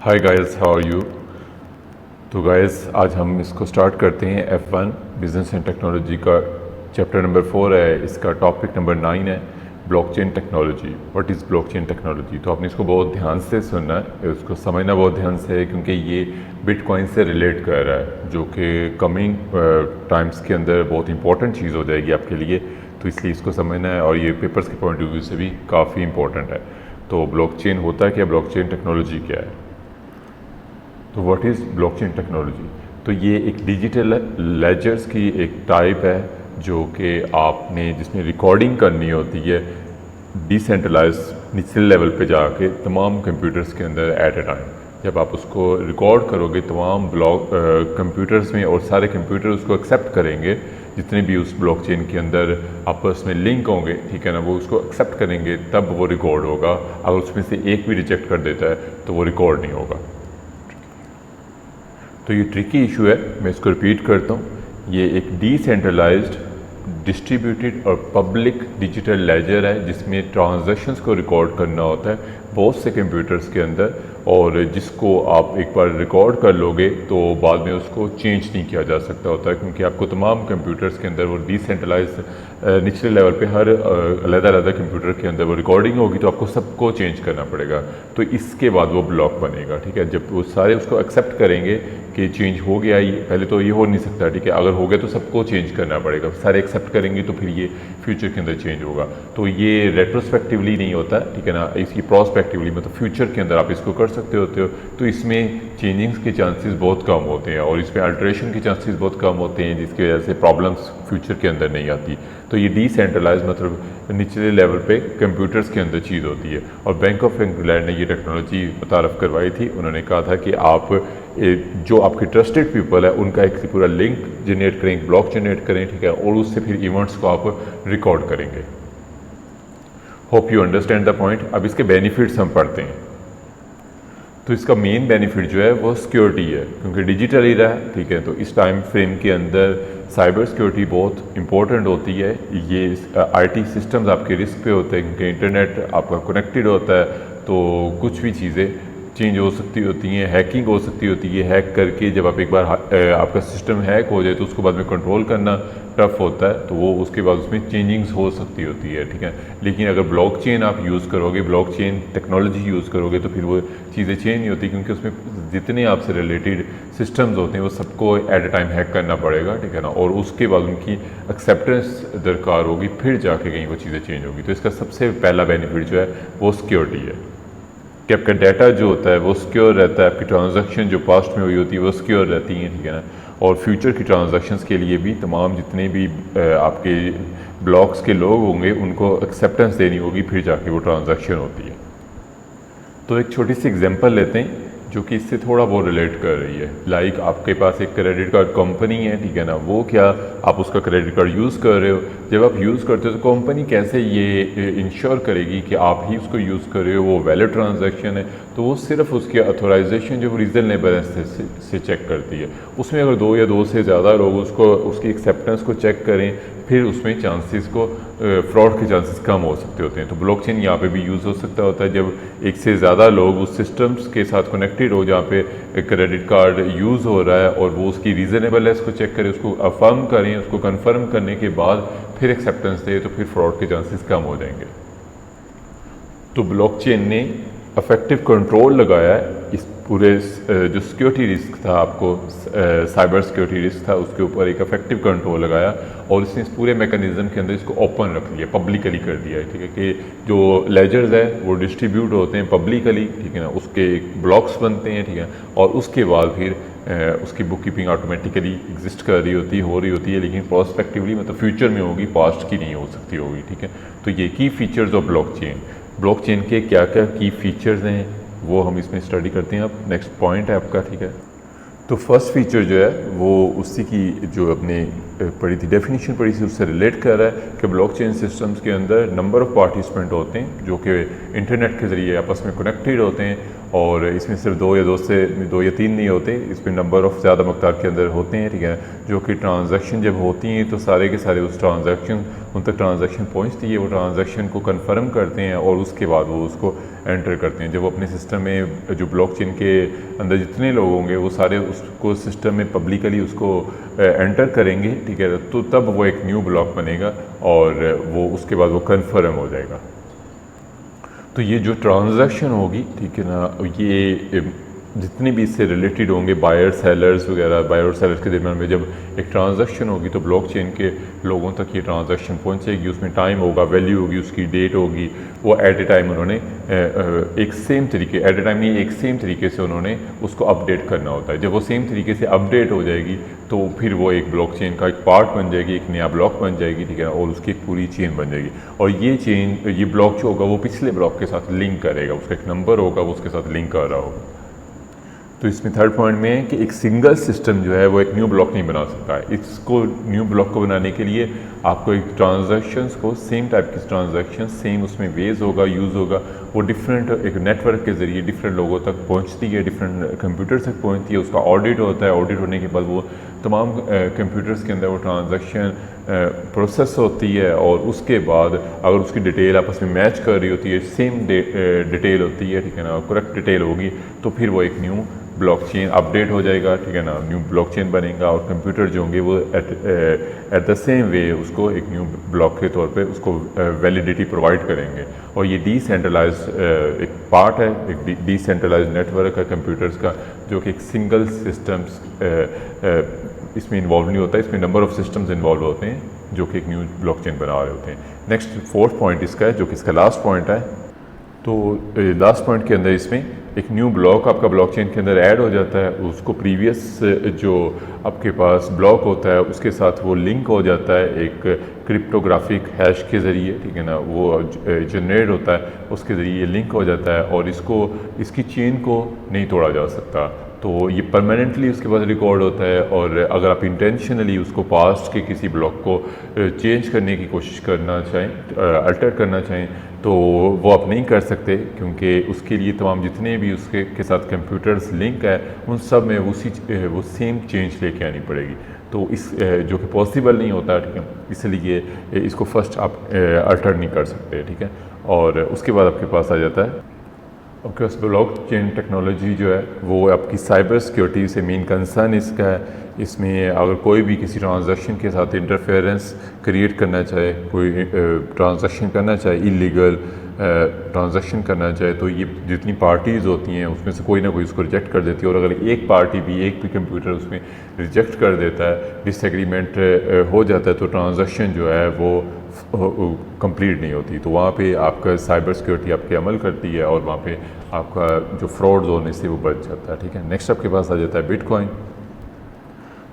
Hi guys, how are you. तो guys आज हम इसको स्टार्ट करते हैं F1 बिजनेस एंड टेक्नोलॉजी का चैप्टर नंबर 4 है। इसका टॉपिक नंबर 9 है blockchain technology. What is blockchain technology. तो आपने इसको बहुत ध्यान से सुनना है, उसको समझना बहुत ध्यान से है, क्योंकि ये बिटकॉइन से रिलेट कर रहा है, जो कि कमिंग टाइम्स के अंदर बहुत इंपॉर्टेंट चीज़ हो जाएगी आपके लिए। तो इसलिए इसको समझना है, और ये पेपर्स के पॉइंट ऑफ व्यू से भी काफ़ी इंपॉर्टेंट है। तो ब्लॉकचेन होता है क्या, ब्लॉकचेन टेक्नोलॉजी क्या है। तो व्हाट इज़ ब्लॉकचेन टेक्नोलॉजी। तो ये एक डिजिटल लेजर्स की एक टाइप है, जो कि आपने जिसमें रिकॉर्डिंग करनी होती है डिसेंट्रलाइज निचले लेवल पे जाके तमाम कंप्यूटर्स के अंदर एट ए टाइम। जब आप उसको रिकॉर्ड करोगे तमाम कंप्यूटर्स में, और सारे कंप्यूटर उसको एक्सेप्ट करेंगे, जितने भी उस ब्लॉकचेन के अंदर आपस में लिंक होंगे, ठीक है ना, वो उसको एक्सेप्ट करेंगे, तब वो रिकॉर्ड होगा। अगर उसमें से एक भी रिजेक्ट कर देता है तो वो रिकॉर्ड नहीं होगा। तो ये ट्रिकी इशू है, मैं इसको रिपीट करता हूँ। ये एक डिसेंट्रलाइज्ड डिस्ट्रीब्यूटेड और पब्लिक डिजिटल लेजर है, जिसमें ट्रांजैक्शंस को रिकॉर्ड करना होता है बहुत से कंप्यूटर्स के अंदर, और जिसको आप एक बार रिकॉर्ड कर लोगे तो बाद में उसको चेंज नहीं किया जा सकता होता है, क्योंकि आपको तमाम कंप्यूटर्स के अंदर वो डिसेंट्रलाइज निचले लेवल पे हर अलग-अलग कंप्यूटर के अंदर वो रिकॉर्डिंग होगी, तो आपको सबको चेंज करना पड़ेगा। तो इसके बाद वो ब्लॉक बनेगा, ठीक है। जब वो सारे उसको एक्सेप्ट करेंगे कि चेंज हो गया, ये पहले तो ये हो नहीं सकता, ठीक है। अगर हो गया तो सबको चेंज करना पड़ेगा, सारे एक्सेप्ट करेंगे तो फिर ये फ्यूचर के अंदर चेंज होगा। तो ये रेट्रोस्पेक्टिवली नहीं होता, ठीक है ना, इसकी प्रोस्पेक्टिवली, मतलब फ्यूचर के अंदर आप इसको कर सकते होते हो। तो इसमें चेंजिंग्स के चांसेस बहुत कम होते हैं, और इसमें अल्ट्रेशन के चांसेस बहुत कम होते हैं, जिसकी वजह से प्रॉब्लम्स फ्यूचर के अंदर नहीं आती। तो ये डिसेंट्रलाइज मतलब निचले लेवल पे कंप्यूटर्स के अंदर चीज़ होती है। और बैंक ऑफ इंग्लैंड ने ये टेक्नोलॉजी मुतारफ़ करवाई थी। उन्होंने कहा था कि आप जो आपके ट्रस्टेड पीपल है उनका एक पूरा लिंक जनरेट करें, ब्लॉक जनरेट करें, ठीक है, और उससे फिर इवेंट्स को आप रिकॉर्ड करेंगे। Hope you understand the point. अब इसके बेनिफिट्स हम पढ़ते हैं। तो इसका मेन बेनिफिट जो है वो सिक्योरिटी है, क्योंकि डिजिटल एरा है, ठीक है। तो इस टाइम फ्रेम के अंदर साइबर सिक्योरिटी बहुत इंपॉर्टेंट होती है। ये आईटी सिस्टम्स आपके रिस्क पे होते हैं, क्योंकि इंटरनेट आपका कनेक्टेड होता है, तो कुछ भी चीज़ें चेंज हो सकती होती हैं, हैकिंग हो सकती होती है। हैक करके जब आप एक बार आपका सिस्टम हैक हो जाए तो उसको बाद में कंट्रोल करना टफ होता है, तो वो उसके बाद उसमें चेंजिंग्स हो सकती होती है, ठीक है। लेकिन अगर ब्लॉकचेन आप यूज़ करोगे, ब्लॉकचेन टेक्नोलॉजी यूज़ करोगे, तो फिर वो चीज़ें चेंज नहीं होती, क्योंकि उसमें जितने आपसे रिलेटेड सिस्टम्स होते हैं वो सबको एट ए टाइम हैक करना पड़ेगा, ठीक है ना, और उसके बाद उनकी एक्सेप्टेंस दरकार होगी, फिर जाके कहीं वो चीज़ें चेंज होगी। तो इसका सबसे पहला बेनिफिट जो है वो सिक्योरिटी है, कि आपका डाटा जो होता है वो सिक्योर रहता है, आपकी ट्रांजैक्शन जो पास्ट में हुई होती है वो सिक्योर रहती हैं, ठीक है ना। और फ्यूचर की ट्रांजैक्शंस के लिए भी तमाम जितने भी आपके ब्लॉक्स के लोग होंगे उनको एक्सेप्टेंस देनी होगी, फिर जाके वो ट्रांजैक्शन होती है। तो एक छोटी सी एग्जांपल लेते हैं जो कि इससे थोड़ा बहुत रिलेट कर रही है। लाइक आपके पास एक क्रेडिट कार्ड कंपनी है, ठीक है ना, वो क्या आप उसका क्रेडिट कार्ड यूज़ कर रहे हो। जब आप यूज़ करते हो तो कंपनी कैसे ये इंश्योर करेगी कि आप ही उसको यूज़ कर रहे हो, वो वैलिड ट्रांजैक्शन है। तो वो सिर्फ उसकी अथोराइजेशन जो रीजनेबल से चेक करती है। उसमें अगर दो या दो से ज़्यादा लोग उसकी एक्सेप्टेंस को चेक करें, फिर उसमें चांसेस को फ्रॉड के चांसेस कम हो सकते होते हैं। तो ब्लॉकचेन यहाँ पे भी यूज़ हो सकता होता है, जब एक से ज़्यादा लोग उस सिस्टम्स के साथ कनेक्टेड हो जहाँ पे क्रेडिट कार्ड यूज़ हो रहा है, और वो उसकी रीज़नेबलनेस को चेक करें, उसको अफर्म करें, उसको कंफर्म करने के बाद फिर एक्सेप्टेंस दे, तो फिर फ्रॉड के चांसेस कम हो जाएंगे। तो ब्लॉकचेन ने अफेक्टिव कंट्रोल लगाया है इस पूरे जो सिक्योरिटी रिस्क था, आपको साइबर सिक्योरिटी रिस्क था, उसके ऊपर एक अफेक्टिव कंट्रोल लगाया, और इसने इस पूरे मैकेनिज्म के अंदर इसको ओपन रख लिया, पब्लिकली कर दिया है, ठीक है, कि जो लेजर्स है वो डिस्ट्रीब्यूट होते हैं पब्लिकली, ठीक है ना, उसके ब्लॉक्स बनते हैं, ठीक है, और उसके बाद फिर उसकी बुक कीपिंग ऑटोमेटिकली एग्जिस्ट कर रही होती है, हो रही होती है, लेकिन प्रोस्पेक्टिवली मतलब फ्यूचर में होगी, पास्ट की नहीं हो सकती होगी, ठीक है। तो ये की फीचर्स ऑफ ब्लॉकचेन के क्या क्या की फीचर्स हैं वो हम इसमें स्टडी करते हैं। अब नेक्स्ट पॉइंट है आपका, ठीक है। तो फर्स्ट फीचर जो है वो उसी की जो अपने पढ़ी थी, डेफिनेशन पढ़ी थी, उससे रिलेट कर रहा है कि ब्लॉकचेन सिस्टम्स के अंदर नंबर ऑफ़ पार्टिसिपेंट होते हैं जो कि इंटरनेट के ज़रिए आपस में कनेक्टेड होते हैं, और इसमें सिर्फ दो या तीन नहीं होते, इसमें नंबर ऑफ़ ज़्यादा मकदार के अंदर होते हैं, ठीक है, जो कि ट्रांजैक्शन जब होती हैं तो सारे के सारे उस ट्रांजैक्शन उन तक ट्रांजैक्शन पहुंचती है, वो ट्रांजैक्शन को कंफर्म करते हैं और उसके बाद वो उसको एंटर करते हैं। जब वो अपने सिस्टम में जो ब्लॉकचेन के अंदर जितने लोग होंगे वो सारे उसको सिस्टम में पब्लिकली उसको एंटर करेंगे, ठीक है, तो तब वो एक न्यू ब्लॉक बनेगा और वो उसके बाद वो कंफर्म हो जाएगा। तो ये जो ट्रांजैक्शन होगी, ठीक है ना, ये जितने भी इससे रिलेटेड होंगे बायर सेलर्स वगैरह, बायर और सेलर्स के दरमियान में जब एक ट्रांजैक्शन होगी तो ब्लॉकचेन के लोगों तक ये ट्रांजैक्शन पहुंचेगी, उसमें टाइम होगा, वैल्यू होगी, उसकी डेट होगी, वो एट ए टाइम उन्होंने एक सेम तरीके एट ए टाइम नहीं एक सेम तरीके से उन्होंने उसको अपडेट करना होता है। जब वो सेम तरीके से अपडेट हो जाएगी तो फिर वो एक ब्लॉकचेन का एक पार्ट बन जाएगी, एक नया ब्लॉक बन जाएगी, ठीक है, और उसकी एक पूरी चेन बन जाएगी। और ये ब्लॉक जो होगा वो पिछले ब्लॉक के साथ लिंक करेगा, उसका एक नंबर होगा वो उसके साथ लिंक कर रहा होगा। तो इसमें थर्ड पॉइंट में है कि एक सिंगल सिस्टम जो है वो एक न्यू ब्लॉक नहीं बना सकता है। इसको न्यू ब्लॉक को बनाने के लिए आपको एक ट्रांजैक्शंस को सेम टाइप की ट्रांजैक्शन सेम उसमें वेज होगा, यूज़ होगा, वो डिफरेंट एक नेटवर्क के ज़रिए डिफरेंट लोगों तक पहुंचती है, डिफरेंट कंप्यूटर तक पहुंचती है, उसका ऑडिट होता है, ऑडिट होने के बाद वो तमाम कंप्यूटर्स के अंदर वो ट्रांजैक्शन प्रोसेस होती है और उसके बाद अगर उसकी डिटेल आपस में मैच कर रही होती है, सेम डिटेल होती है, ठीक है ना, करेक्ट डिटेल होगी, तो फिर वो एक न्यू ब्लॉकचेन अपडेट हो जाएगा, ठीक है ना, न्यू ब्लॉकचेन बनेगा और कंप्यूटर जो होंगे वो एट द सेम वे उसको एक न्यू ब्लॉक के तौर पे उसको वैलिडिटी प्रोवाइड करेंगे। और ये डिसेंट्रलाइज एक पार्ट है, एक डिसेंट्रलाइज नेटवर्क है कंप्यूटर्स का, जो कि एक सिंगल सिस्टम्स इसमें इन्वॉल्व नहीं होता, इसमें नंबर ऑफ़ सिस्टम्स इन्वॉल्व होते हैं जो कि एक न्यू ब्लॉकचेन बना रहे होते हैं। नेक्स्ट फोर्थ पॉइंट इसका है, जो कि इसका लास्ट पॉइंट है। तो लास्ट पॉइंट के अंदर इसमें एक न्यू ब्लॉक आपका ब्लॉकचेन के अंदर ऐड हो जाता है, उसको प्रीवियस जो आपके पास ब्लॉक होता है उसके साथ वो लिंक हो जाता है एक क्रिप्टोग्राफिक हैश के ज़रिए, ठीक है ना, वो जनरेट होता है, उसके ज़रिए ये लिंक हो जाता है और इसकी चेन को नहीं तोड़ा जा सकता। तो ये परमानेंटली उसके बाद रिकॉर्ड होता है और अगर आप इंटेंशनली उसको पास्ट के किसी ब्लॉक को चेंज करने की कोशिश करना चाहें, अल्टर करना चाहें, तो वो आप नहीं कर सकते, क्योंकि उसके लिए तमाम जितने भी उसके के साथ कंप्यूटर्स लिंक है उन सब में वो सेम चेंज लेके आनी पड़ेगी। तो इस जो कि पॉसिबल नहीं होता, ठीक है, इसलिए इसको फर्स्ट आप अल्टर नहीं कर सकते, ठीक है। और उसके बाद आपके पास आ जाता है आपके पास ब्लॉकचेन टेक्नोलॉजी जो है वो आपकी साइबर सिक्योरिटी से मेन कंसर्न इसका है। इसमें अगर कोई भी किसी ट्रांजैक्शन के साथ इंटरफेरेंस क्रिएट करना चाहे, कोई ट्रांजैक्शन करना चाहे, इलीगल ट्रांजैक्शन करना चाहे, तो ये जितनी पार्टीज़ होती हैं उसमें से कोई ना कोई उसको रिजेक्ट कर देती है। और अगर एक भी कंप्यूटर उसमें रिजेक्ट कर देता है, डिसएग्रीमेंट हो जाता है, तो ट्रांजैक्शन जो है वो कंप्लीट नहीं होती। तो वहाँ पे आपका साइबर सिक्योरिटी आपके अमल करती है और वहाँ पे आपका जो फ्रॉड्स होने से वो बच जाता है, ठीक है। नेक्स्ट आपके पास आ जाता है बिटकॉइन।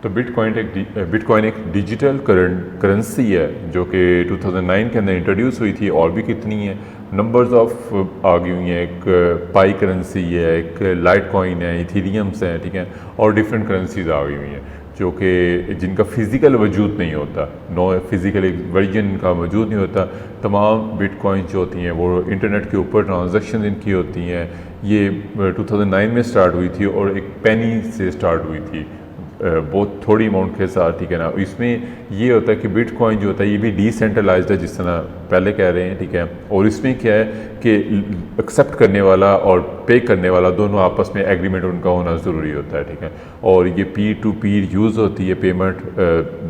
तो बिटकॉइन एक डिजिटल करेंसी है जो कि 2009 के अंदर इंट्रोड्यूस हुई थी, और भी कितनी है नंबर्स ऑफ आ गई हुई हैं। एक पाई करेंसी है, एक लाइट कॉइन है, इथीरियम्स हैं, ठीक है, और डिफरेंट करेंसीज आ गई हुई हैं जो कि जिनका फ़िज़िकल वजूद नहीं होता, नो फिज़िकल वर्जन का वजूद नहीं होता। तमाम बिटकॉइन जो होती हैं वो इंटरनेट के ऊपर ट्रांजैक्शन इनकी होती हैं। ये 2009 में स्टार्ट हुई थी और एक पेनी से स्टार्ट हुई थी, बहुत थोड़ी अमाउंट के साथ, ठीक है ना। इसमें ये होता है कि बिटकॉइन जो होता है ये भी डिसेंट्रलाइज्ड है, जिस तरह पहले कह रहे हैं, ठीक है। और इसमें क्या है कि एक्सेप्ट करने वाला और पे करने वाला दोनों आपस में एग्रीमेंट उनका होना ज़रूरी होता है, ठीक है। और ये पीर टू पीर यूज़ होती है पेमेंट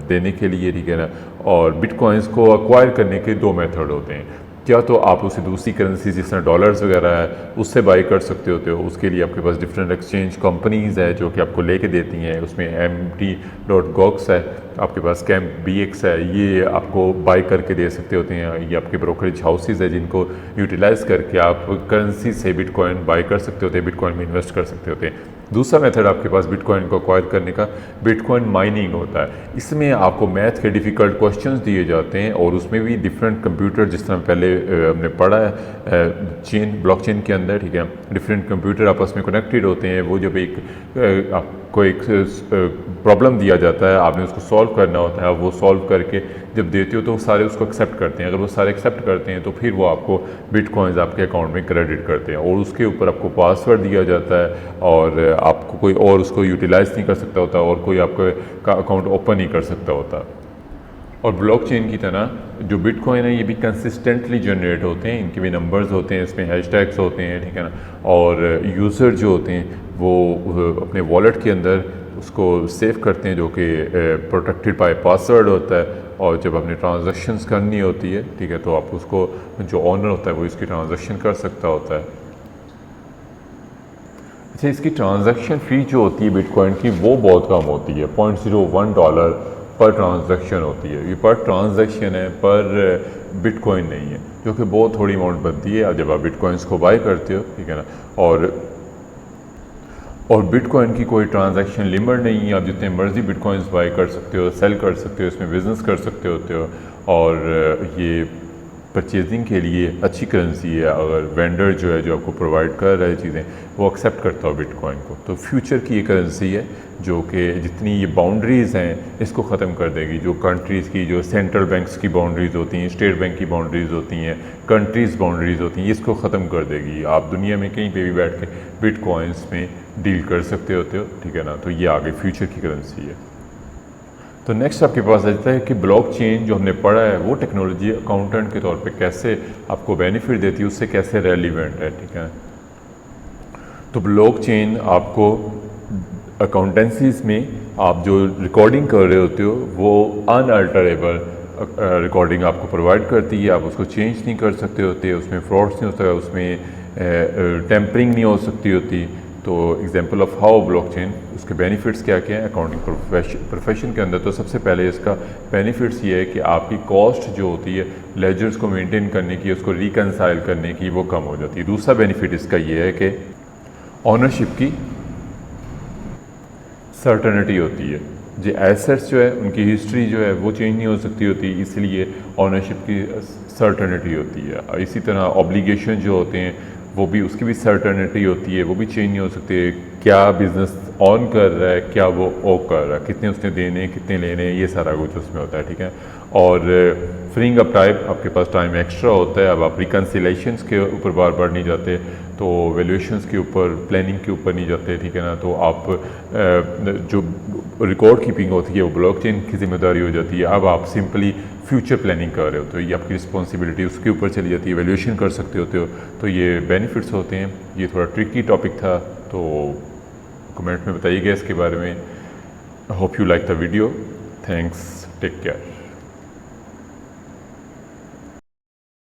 देने के लिए, ठीक है ना। और बिटकॉइंस को एक्वायर करने के दो मेथड होते हैं। क्या तो आप उसे दूसरी करेंसी जिस तरह डॉलर्स वगैरह है उससे बाई कर सकते होते हो, उसके लिए आपके पास डिफरेंट एक्सचेंज कंपनीज़ है जो कि आपको लेके देती हैं। उसमें MT.GOX है, आपके पास CAMBX है, ये आपको बाई करके दे सकते होते हैं। ये आपके ब्रोकरेज हाउसेज है जिनको यूटिलाइज़ करके आप करेंसी से बिटकॉइन बाई कर सकते होते हैं, बिटकॉइन में इन्वेस्ट कर सकते होते हैं। दूसरा मेथड आपके पास बिटकॉइन को एक्वायर करने का बिटकॉइन माइनिंग होता है। इसमें आपको मैथ के डिफ़िकल्ट क्वेश्चंस दिए जाते हैं और उसमें भी डिफरेंट कंप्यूटर, जिस तरह पहले हमने पढ़ा है ब्लॉकचेन के अंदर, ठीक है, डिफरेंट कंप्यूटर आपस में कनेक्टेड होते हैं। वो जब आपको एक प्रॉब्लम दिया जाता है, आपने उसको सॉल्व करना होता है। आप वो सॉल्व करके जब देते हो तो सारे उसको एक्सेप्ट करते हैं। अगर वो सारे एक्सेप्ट करते हैं तो फिर वो आपको बिटकॉइंस आपके अकाउंट में क्रेडिट करते हैं, और उसके ऊपर आपको पासवर्ड दिया जाता है, और आपको कोई और उसको यूटिलाइज़ नहीं कर सकता होता, और कोई आपका अकाउंट ओपन नहीं कर सकता होता। और ब्लॉकचेन की तरह जो बिटकॉइन है ये भी कंसिस्टेंटली जनरेट होते हैं, इनके भी नंबर्स होते हैं, इसमें हैशटैग्स होते हैं, ठीक है ना। और यूज़र जो होते हैं वो अपने वॉलेट के अंदर उसको सेव करते हैं, जो कि प्रोटेक्टेड बाय पासवर्ड होता है। और जब अपनी ट्रांजैक्शंस करनी होती है, ठीक है, तो आप उसको जो ऑनर होता है वो इसकी ट्रांजैक्शन कर सकता होता है। अच्छा, इसकी ट्रांजैक्शन फ़ी जो होती है बिटकॉइन की वो बहुत कम होती है, $0.01 पर ट्रांजैक्शन होती है। ये पर ट्रांजैक्शन है, पर बिटकॉइन नहीं है, जो कि बहुत थोड़ी अमाउंट बनती है जब आप बिटकॉइंस को बाय करते हो, ठीक है ना। और बिटकॉइन की कोई ट्रांजैक्शन लिमिट नहीं है, आप जितने मर्जी बिटकॉइंस बाय कर सकते हो, सेल कर सकते हो, इसमें बिज़नेस कर सकते होते हो। और ये परचेजिंग के लिए अच्छी करेंसी है। अगर वेंडर जो है जो आपको प्रोवाइड कर रहा है चीज़ें, वो एक्सेप्ट करता हो बिटकॉइन को, तो फ्यूचर की ये करेंसी है जो कि जितनी ये बाउंड्रीज़ हैं इसको ख़त्म कर देगी। जो कंट्रीज़ की जो सेंट्रल बैंक्स की बाउंड्रीज़ होती हैं, स्टेट बैंक की बाउंड्रीज़ होती हैं, कंट्रीज़ बाउंड्रीज़ होती हैं, इसको ख़त्म कर देगी। आप दुनिया में कहीं पे भी बैठ के बिटकॉइंस में डील कर सकते होते हो, ठीक है ना। तो ये आगे फ्यूचर की करेंसी है। तो नेक्स्ट आपके पास आ जाता है कि ब्लॉकचेन जो हमने पढ़ा है वो टेक्नोलॉजी अकाउंटेंट के तौर पे कैसे आपको बेनिफिट देती है, उससे कैसे रेलिवेंट है, ठीक है। तो ब्लॉकचेन आपको अकाउंटेंसीज में आप जो रिकॉर्डिंग कर रहे होते हो वो अनअल्टरेबल रिकॉर्डिंग आपको प्रोवाइड करती है। आप उसको चेंज नहीं कर सकते होते, उसमें फ्रॉड्स नहीं होता है, उसमें टेम्परिंग नहीं हो सकती होती। तो एग्जांपल ऑफ हाउ ब्लॉकचेन, उसके बेनिफिट्स क्या क्या हैं अकाउंटिंग प्रोफेशन के अंदर। तो सबसे पहले इसका बेनिफिट्स ये है कि आपकी कॉस्ट जो होती है लेजर्स को मेंटेन करने की, उसको रिकनसाइल करने की, वो कम हो जाती है। दूसरा बेनिफिट इसका ये है कि ऑनरशिप की सर्टेनिटी होती है। जो एसेट्स जो है उनकी हिस्ट्री जो है वो चेंज नहीं हो सकती होती, इसलिए ऑनरशिप की सर्टेनिटी होती है। इसी तरह ऑब्लिगेशन जो होते हैं वो भी, उसकी भी सर्टेनिटी होती है, वो भी चेंज नहीं हो सकते। क्या बिज़नेस ऑन कर रहा है, क्या वो ओ कर रहा है, कितने उसने देने, कितने लेने, ये सारा कुछ उसमें होता है, ठीक है। और फ्रीइंग अप टाइम, आपके पास टाइम एक्स्ट्रा होता है। अब आप रिकन्सिलेशंस के ऊपर बार बार नहीं जाते, तो वैल्यूएशंस के ऊपर, प्लानिंग के ऊपर नहीं जाते, ठीक है ना। तो आप जो रिकॉर्ड कीपिंग होती है वो ब्लॉकचेन की जिम्मेदारी हो जाती है। अब आप सिंपली फ्यूचर प्लानिंग कर रहे हो तो ये आपकी रिस्पॉन्सिबिलिटी उसके ऊपर चली जाती है, वैल्यूएशन कर सकते होते हो। तो ये बेनिफिट्स होते हैं। ये थोड़ा ट्रिकी टॉपिक था, तो कमेंट में बताइएगा इसके बारे में। Hope you like the video. Thanks, take care.